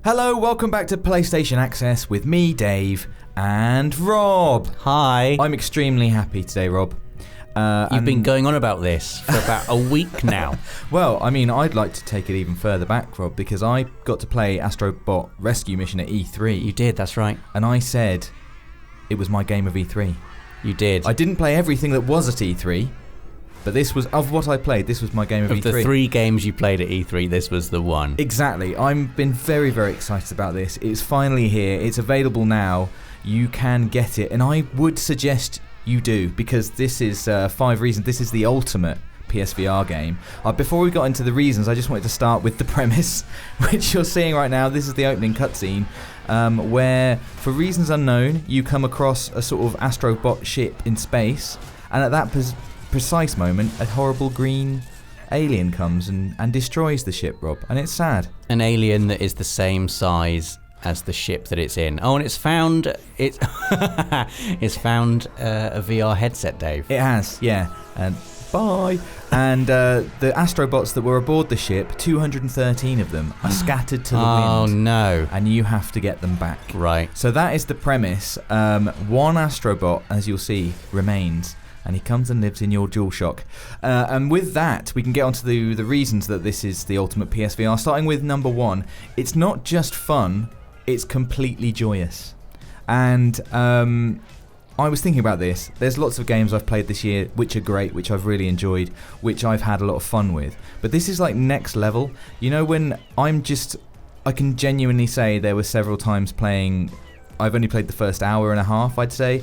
Hello, welcome back to PlayStation Access with me, Dave, and Rob. Hi. I'm extremely happy today, Rob. You've been going on about this for about a week now. Well, I mean, I'd like to take it even further back, Rob, because I got to play Astro Bot Rescue Mission at E3. You did, that's right. And I said it was my game of E3. You did. I didn't play everything that was at E3, but this was, of what I played, this was my game of E3. Of the 3 games you played at E3, this was the one. Exactly. I've been very, very excited about this. It's finally here. It's available now. You can get it. And I would suggest you do, because this is 5 reasons. This is the ultimate PSVR game. Before we got into the reasons, I just wanted to start with the premise, which you're seeing right now. This is the opening cutscene, where, for reasons unknown, you come across a sort of Astro Bot ship in space, and at that precise moment, a horrible green alien comes and destroys the ship, Rob, and it's sad. An alien that is the same size as the ship that it's in. Oh, and it's found a VR headset, Dave. It has, yeah. And bye. And the Astrobots that were aboard the ship, 213 of them, are scattered to the wind. Oh no! And you have to get them back. Right. So that is the premise. One Astrobot, as you'll see, remains. And he comes and lives in your DualShock. And with that, we can get onto the reasons that this is the ultimate PSVR. Starting with number 1, it's not just fun, it's completely joyous. And I was thinking about this. There's lots of games I've played this year which are great, which I've really enjoyed, which I've had a lot of fun with. But this is like next level. You know, when I can genuinely say there were several times playing. I've only played the first hour and a half, I'd say.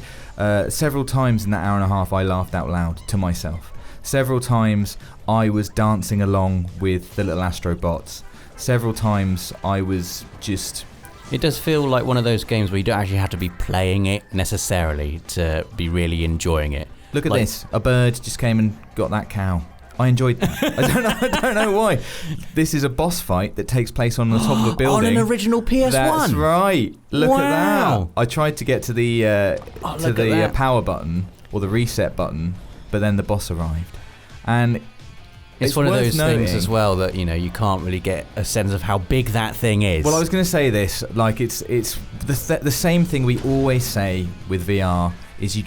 Several times in that hour and a half, I laughed out loud to myself. Several times, I was dancing along with the little Astrobots. Several times, I was just... It does feel like one of those games where you don't actually have to be playing it necessarily to be really enjoying it. Look at this. A bird just came and got that cow. I enjoyed that. I don't know why. This is a boss fight that takes place on the top of a building. On an original PS1. That's right. Look at that. I tried to get to the power button or the reset button, but then the boss arrived. And it's one of those things as well that, you know, you can't really get a sense of how big that thing is. Well, I was going to say this, like it's the same thing we always say with VR is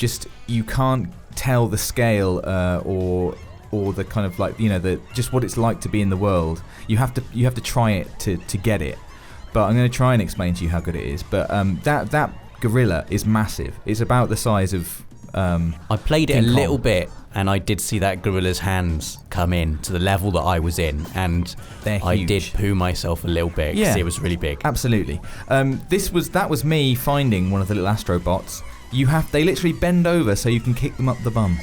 you can't tell the scale or the kind of like, you know, just what it's like to be in the world. You have to try it to get it. But I'm going to try and explain to you how good it is. But that gorilla is massive. It's about the size of I played it a little bit, and I did see that gorilla's hands come in to the level that I was in, and I did poo myself a little bit because it was really big. Absolutely. That was me finding one of the little Astrobots. They literally bend over so you can kick them up the bum.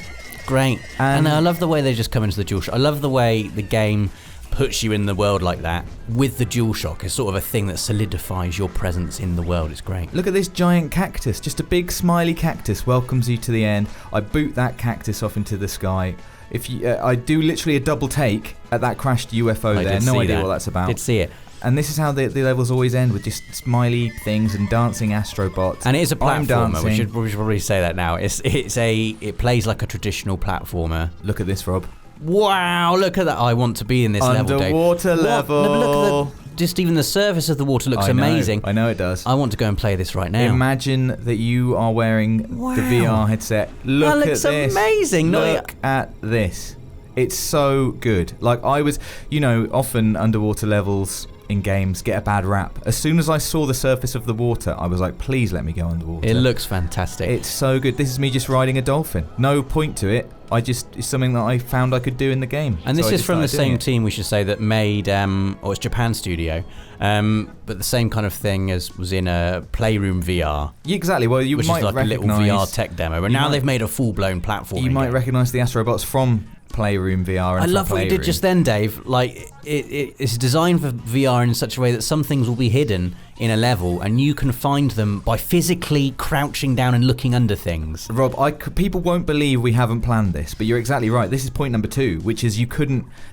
Great. And I love the way they just come into the DualShock. I love the way the game puts you in the world like that with the DualShock. It's sort of a thing that solidifies your presence in the world. It's great. Look at this giant cactus. Just a big smiley cactus welcomes you to the end. I boot that cactus off into the sky. I do literally a double take at that crashed UFO there. No idea what that's about. Did see it. And this is how the levels always end, with just smiley things and dancing Astrobots. And it is a platformer. We should probably say that now. It plays like a traditional platformer. Look at this, Rob. Wow, look at that. I want to be in this level, Dave. Underwater level. No, look at just even the surface of the water looks amazing. I know it does. I want to go and play this right now. Imagine that you are wearing the VR headset. Look at this. That looks amazing. Look at this. It's so good. Like, I was, you know, often underwater levels in games get a bad rap. As soon as I saw the surface of the water, I was like, please let me go underwater. It looks fantastic. It's so good. This is me just riding a dolphin. No point to it. It's something that I found I could do in the game. And this is from the same team, we should say, that made, it's Japan Studio, but the same kind of thing as was in a Playroom VR. Yeah, exactly. Well, which is like a little VR tech demo. And now they've made a full-blown platform. You might recognise the Astrobots from Playroom VR. And I love what you did just then, Dave. Like, it's designed for VR in such a way that some things will be hidden in a level, and you can find them by physically crouching down and looking under things. Rob, people won't believe we haven't planned this, but you're exactly right. This is point number 2, which is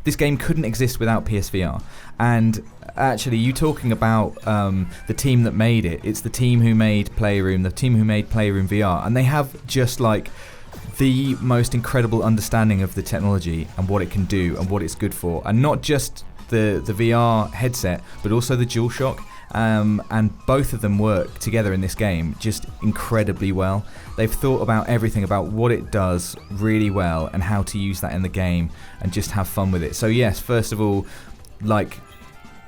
this game couldn't exist without PSVR. And actually, you talking about the team that made it, it's the team who made Playroom, the team who made Playroom VR, and they have just like the most incredible understanding of the technology and what it can do and what it's good for, and not just the VR headset, but also the DualShock and both of them work together in this game just incredibly well. They've thought about everything about what it does really well and how to use that in the game and just have fun with it. So yes, first of all, like,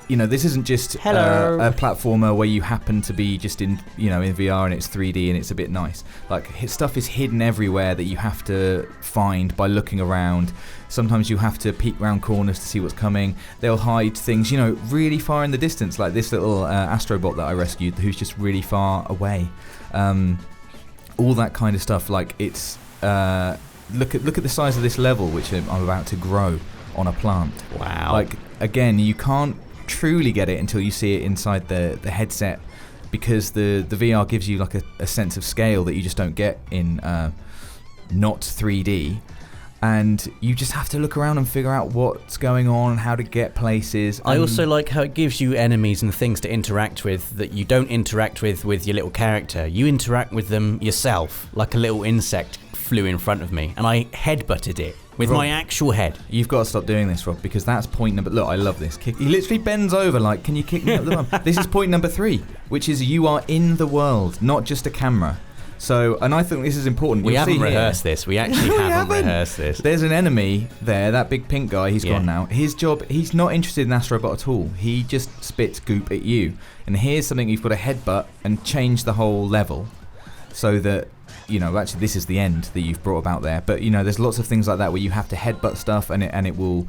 you know, this isn't just a platformer where you happen to be just in, you know, in VR and it's 3D and it's a bit nice. Like, stuff is hidden everywhere that you have to find by looking around. Sometimes you have to peek round corners to see what's coming. They'll hide things, you know, really far in the distance, like this little Astro Bot that I rescued, who's just really far away. All that kind of stuff. Like, it's look at the size of this level, which I'm about to grow on a plant. Wow. Like, again, you can't truly get it until you see it inside the headset, because the VR gives you like a sense of scale that you just don't get in not 3D, and you just have to look around and figure out what's going on and how to get places. I also like how it gives you enemies and things to interact with that you don't interact with your little character. You interact with them yourself, like a little insect flew in front of me and I headbutted it with my actual head. You've got to stop doing this, Rob, because that's point number... Look, I love this. He literally bends over like, can you kick me up the bum? This is point number 3, which is you are in the world, not just a camera. So, and I think this is important. We haven't rehearsed this. We actually haven't rehearsed this. There's an enemy there, that big pink guy, he's gone now. His job, he's not interested in Astro Bot at all. He just spits goop at you. And here's something you've got to headbutt and change the whole level so that, you know, actually this is the end that you've brought about there. But, you know, there's lots of things like that where you have to headbutt stuff and it will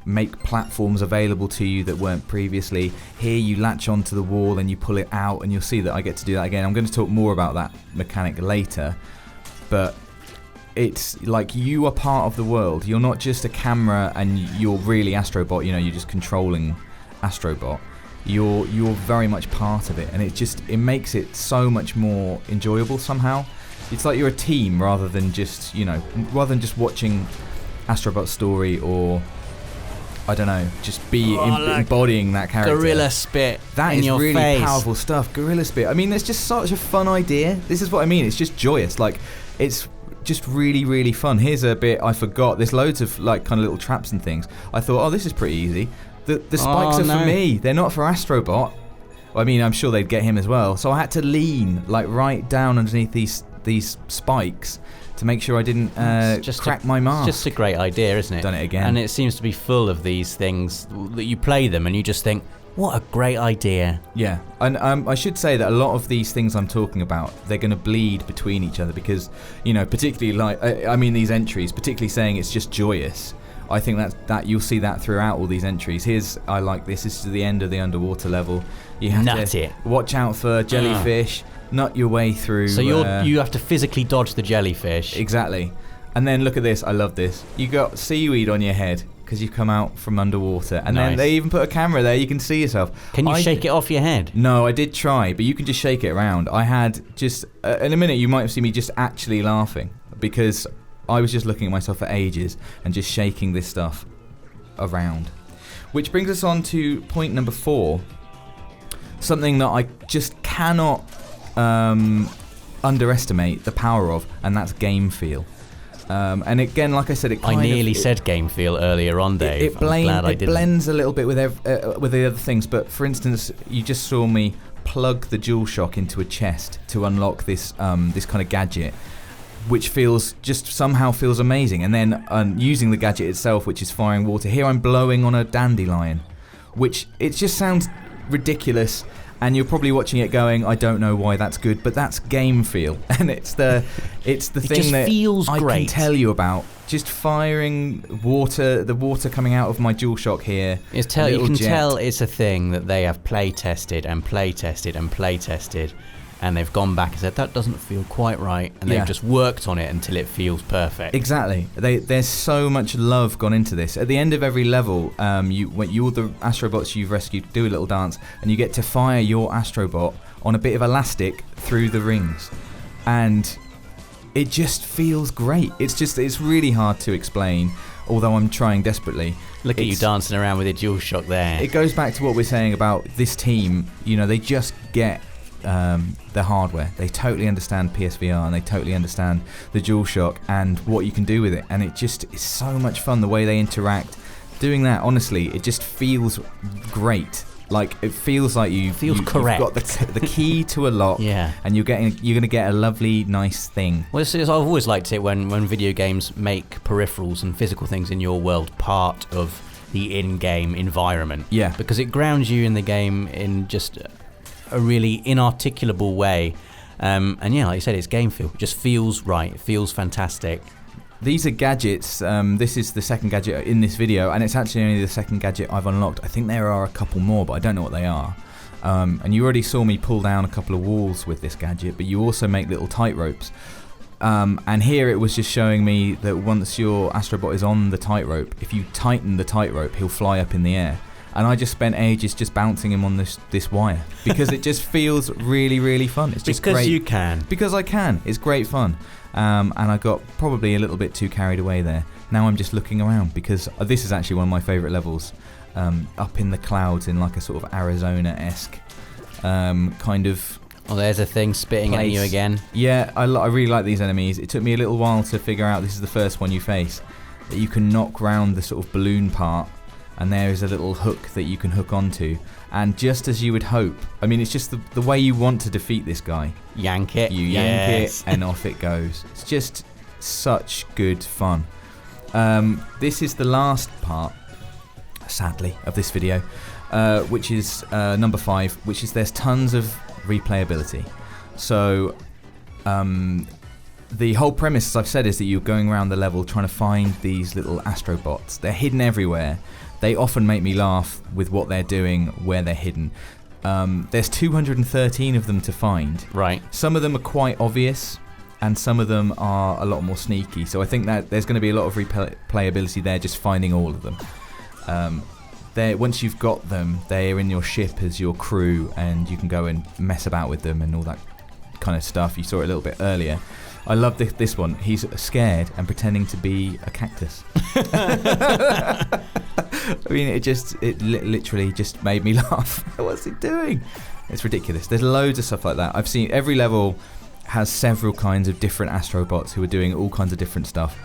make platforms available to you that weren't previously. Here you latch onto the wall and you pull it out, and you'll see that I get to do that again. I'm going to talk more about that mechanic later. But it's like you are part of the world. You're not just a camera and you're really Astro Bot, you know, you're just controlling Astro Bot. You're very much part of it, and it makes it so much more enjoyable somehow. It's like you're a team rather than just, you know, watching Astro Bot's story, or I don't know, just embodying that character. Gorilla spit. That in is your really face. Powerful stuff. Gorilla spit. I mean, it's just such a fun idea. This is what I mean. It's just joyous. Like, it's just really, really fun. Here's a bit I forgot. There's loads of like kind of little traps and things. I thought, oh, this is pretty easy. The spikes are for me. They're not for Astro Bot. Well, I mean, I'm sure they'd get him as well. So I had to lean like right down underneath these spikes to make sure I didn't crack my mask. It's just a great idea, isn't it? Done it again. And it seems to be full of these things that you play them and you just think, what a great idea. Yeah, and I should say that a lot of these things I'm talking about, they're going to bleed between each other because, you know, particularly like, I mean these entries, particularly saying it's just joyous. I think that you'll see that throughout all these entries. I like this. This is the end of the underwater level. You have to watch out for jellyfish. Nut your way through. So you have to physically dodge the jellyfish. Exactly. And then look at this. I love this. You got seaweed on your head because you've come out from underwater. And then they even put a camera there. You can see yourself. Can you shake it off your head? No, I did try, but you can just shake it around. I had just in a minute you might have seen me just actually laughing because I was just looking at myself for ages and just shaking this stuff around. Which brings us on to point number 4. Something that I just cannot underestimate the power of, and that's game feel. And again, like I said, I nearly said game feel earlier on, Dave. It blends a little bit with the other things. But for instance, you just saw me plug the DualShock into a chest to unlock this this kind of gadget, which somehow feels amazing. And then using the gadget itself, which is firing water. Here I'm blowing on a dandelion, which it just sounds ridiculous. And you're probably watching it going, I don't know why that's good, but that's game feel, and it's the thing that feels I great. can tell you about. Just firing water, the water coming out of my DualShock here. You can tell it's a thing that they have play tested and play tested and play tested. And they've gone back and said, that doesn't feel quite right. And they've just worked on it until it feels perfect. Exactly. There's so much love gone into this. At the end of every level, all the Astrobots you've rescued do a little dance, and you get to fire your Astrobot on a bit of elastic through the rings. And it just feels great. It's really hard to explain, although I'm trying desperately. Look at you dancing around with your DualShock there. It goes back to what we're saying about this team. You know, they just get the hardware. They totally understand PSVR and they totally understand the DualShock and what you can do with it, and it just is so much fun the way they interact. Doing that, honestly, it just feels great. Like it feels like Feels correct. You've got the key to a lock, Yeah. and you're going to get a lovely, nice thing. Well, I've always liked it when video games make peripherals and physical things in your world part of the in-game environment. Yeah. Because it grounds you in the game in just a really inarticulable way. And yeah, like you said, it's game feel. It just feels right. It feels fantastic. These are gadgets. This is the second gadget in this video, and it's actually only the second gadget I've unlocked. I think there are a couple more, but I don't know what they are. And you already saw me pull down a couple of walls with this gadget, but you also make little tightropes. And here it was just showing me that once your Astrobot is on the tightrope, if you tighten the tightrope, he'll fly up in the air. And I just spent ages just bouncing him on this wire because it just feels really, really fun. It's just because great. you can. Because I can. It's great fun. And I got probably a little bit too carried away there. Now I'm just looking around because this is actually one of my favourite levels. Up in the clouds in like a sort of Arizona-esque kind of... Oh, there's a thing spitting at you again. Yeah, I really like these enemies. It took me a little while to figure out this is the first one you face. That you can knock round the sort of balloon part, and there is a little hook that you can hook onto. And just as you would hope, I mean, it's just the way you want to defeat this guy. Yank it. You yank it, and off it goes. It's just such good fun. This is the last part, sadly, of this video, which is number 5, which is there's tons of replayability. So the whole premise, as I've said, is that you're going around the level trying to find these little Astrobots. They're hidden everywhere. They often make me laugh with what they're doing, where they're hidden. There's 213 of them to find. Right. Some of them are quite obvious, and some of them are a lot more sneaky. So I think that there's going to be a lot of replayability there, just finding all of them. Once you've got them, they're in your ship as your crew, and you can go and mess about with them and all that kind of stuff. You saw it a little bit earlier. I love this one. He's scared and pretending to be a cactus. I mean, it literally just made me laugh. What's he doing? It's ridiculous. There's loads of stuff like that. I've seen every level has several kinds of different Astrobots who are doing all kinds of different stuff.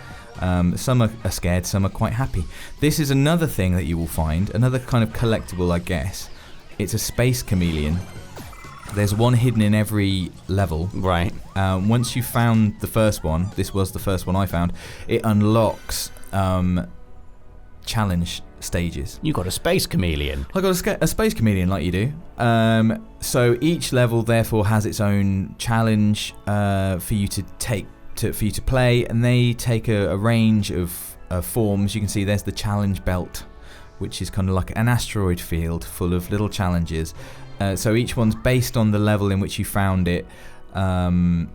Some are scared, some are quite happy. This is another thing that you will find, another kind of collectible, I guess. It's a space chameleon. There's one hidden in every level. Right. Once you've found the first one, this was the first one I found, it unlocks challenge stages. You got a space chameleon. I got a space chameleon, like you do. So each level therefore has its own challenge for you to take for you to play, and they take a range of forms. You can see there's the challenge belt, which is kind of like an asteroid field full of little challenges. So each one's based on the level in which you found it. So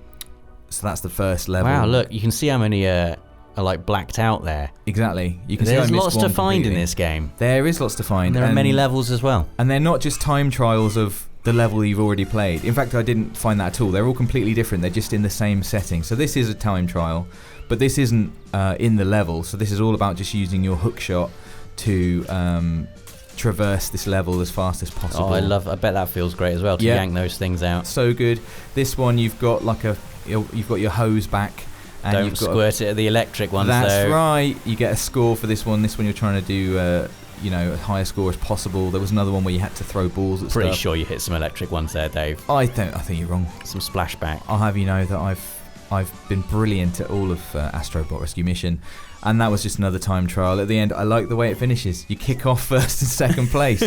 that's the first level. Wow, look, you can see how many are like blacked out there. Exactly. You can There's see lots to find in this game. There is lots to find. And there are many levels as well. And they're not just time trials of the level you've already played. In fact, I didn't find that at all. They're all completely different. They're just in the same setting. So this is a time trial, but this isn't in the level. So this is all about just using your hook shot to traverse this level as fast as possible. Oh, I bet that feels great as well to yank those things out. So good. This one you've got you've got your hose back. And Don't you've got squirt it at the electric ones. That's right. You get a score for this one. This one you're trying to do as high a score as possible. There was another one where you had to throw balls at Pretty stuff. sure you hit some electric ones there, Dave. I think you're wrong. Some splashback. I'll have you know that I've been brilliant at all of Astro Bot Rescue Mission, and that was just another time trial. At the end, I like the way it finishes. You kick off first and second place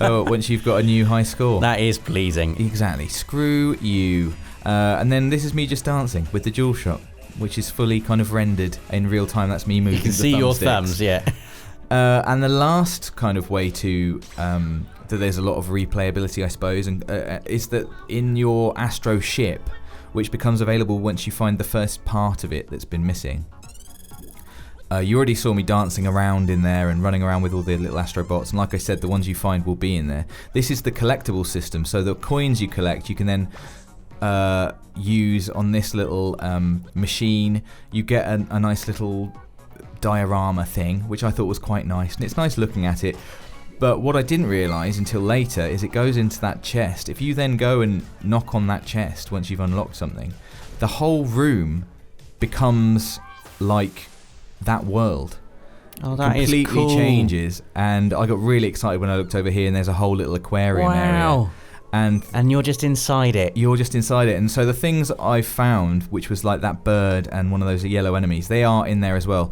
once you've got a new high score. That is pleasing. Exactly. Screw you. And then this is me just dancing with the DualShock, which is fully kind of rendered in real time. That's me moving. You can see your thumbs, yeah. And the last kind of way to that there's a lot of replayability, I suppose, and is that in your Astro ship, which becomes available once you find the first part of it that's been missing. You already saw me dancing around in there and running around with all the little Astrobots, and like I said, the ones you find will be in there. This is the collectible system, so the coins you collect, you can then use on this little machine. You get a nice little diorama thing, which I thought was quite nice, and it's nice looking at it. But what I didn't realise until later is it goes into that chest. If you then go and knock on that chest once you've unlocked something, the whole room becomes like that world. Oh, that completely is cool. changes, and I got really excited when I looked over here and there's a whole little aquarium area. And you're just inside it. You're just inside it. And so the things I found, which was like that bird and one of those yellow enemies, they are in there as well.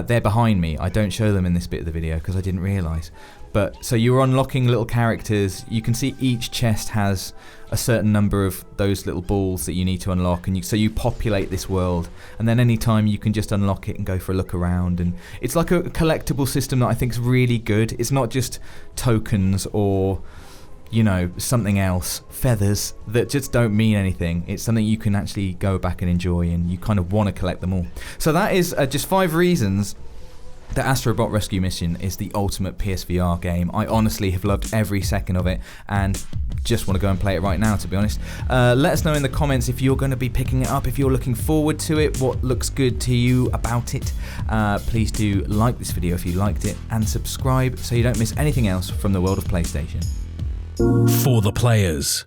They're behind me. I don't show them in this bit of the video because I didn't realise. But so you're unlocking little characters. You can see each chest has a certain number of those little balls that you need to unlock, and so you populate this world, and then anytime you can just unlock it and go for a look around. And it's like a collectible system that I think is really good. It's not just tokens or, you know, something else, feathers that just don't mean anything. It's something you can actually go back and enjoy, and you kind of want to collect them all. So that is just 5 reasons that Astro Bot Rescue Mission is the ultimate PSVR game. I honestly have loved every second of it and just want to go and play it right now, to be honest. Let us know in the comments if you're going to be picking it up, if you're looking forward to it, what looks good to you about it. Please do like this video if you liked it, and subscribe so you don't miss anything else from the world of PlayStation. For the players.